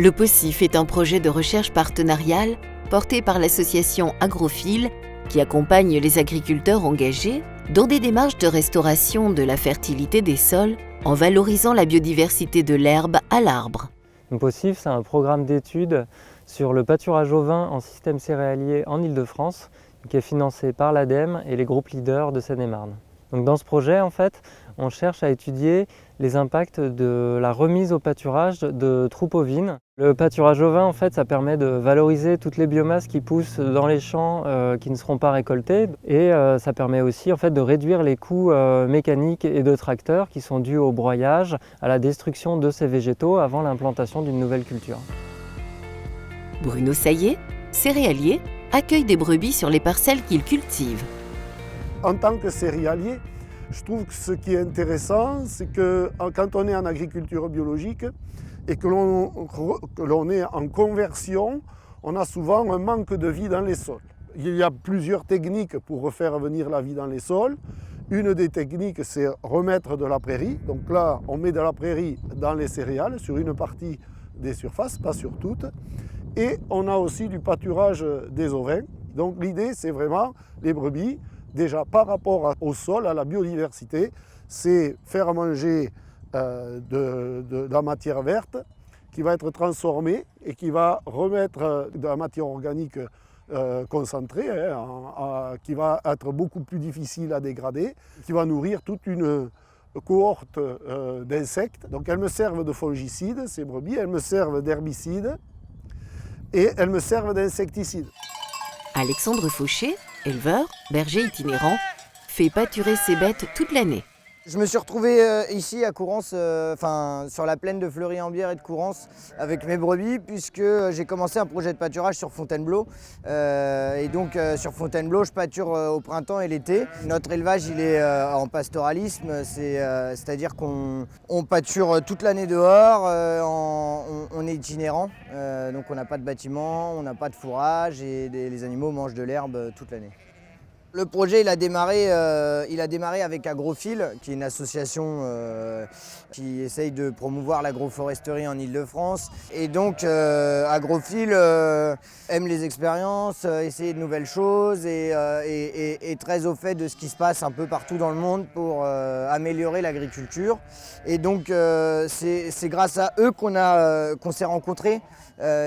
Le POCIF est un projet de recherche partenariale porté par l'association Agrophile qui accompagne les agriculteurs engagés dans des démarches de restauration de la fertilité des sols en valorisant la biodiversité de l'herbe à l'arbre. Le POCIF, c'est un programme d'études sur le pâturage ovin en système céréalier en Île-de-France qui est financé par l'ADEME et les groupes leaders de Seine-et-Marne. Donc dans ce projet, en fait, on cherche à étudier les impacts de la remise au pâturage de troupes ovines. Le pâturage ovin, en fait, ça permet de valoriser toutes les biomasses qui poussent dans les champs qui ne seront pas récoltées et ça permet aussi en fait, de réduire les coûts mécaniques et de tracteurs qui sont dus au broyage, à la destruction de ces végétaux avant l'implantation d'une nouvelle culture. Bruno Saillet, céréalier, accueille des brebis sur les parcelles qu'il cultive. En tant que céréalier, je trouve que ce qui est intéressant, c'est que quand on est en agriculture biologique et que l'on est en conversion, on a souvent un manque de vie dans les sols. Il y a plusieurs techniques pour refaire venir la vie dans les sols. Une des techniques, c'est remettre de la prairie. Donc là, on met de la prairie dans les céréales, sur une partie des surfaces, pas sur toutes. Et on a aussi du pâturage des ovins. Donc l'idée, c'est vraiment les brebis. Déjà par rapport au sol, à la biodiversité, c'est faire manger de la matière verte qui va être transformée et qui va remettre de la matière organique concentrée, qui va être beaucoup plus difficile à dégrader, qui va nourrir toute une cohorte d'insectes. Donc elles me servent de fongicides, ces brebis, elles me servent d'herbicides et elles me servent d'insecticides. Alexandre Fauché, éleveur, berger itinérant, fait pâturer ses bêtes toute l'année. Je me suis retrouvé ici à Courance, sur la plaine de Fleury-en-Bière et de Courance avec mes brebis puisque j'ai commencé un projet de pâturage sur Fontainebleau. Et donc sur Fontainebleau, je pâture au printemps et l'été. Notre élevage, il est en pastoralisme, c'est-à-dire qu'on pâture toute l'année dehors, on est itinérant, donc on n'a pas de bâtiment, on n'a pas de fourrage et les animaux mangent de l'herbe toute l'année. Le projet, il a démarré avec Agrophile, qui est une association qui essaye de promouvoir l'agroforesterie en Île-de-France. Et donc, Agrophile aime les expériences, essayer de nouvelles choses et est très au fait de ce qui se passe un peu partout dans le monde pour améliorer l'agriculture. Et donc, c'est grâce à eux qu'on s'est rencontrés.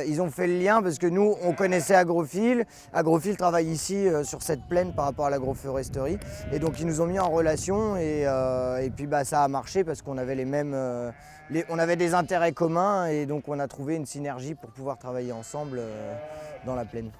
Ils ont fait le lien parce que nous, on connaissait Agrophile. Agrophile travaille ici sur cette plaine par rapport à l'agroforesterie. Et donc, ils nous ont mis en relation et puis ça a marché parce qu'on avait on avait des intérêts communs et donc on a trouvé une synergie pour pouvoir travailler ensemble dans la plaine.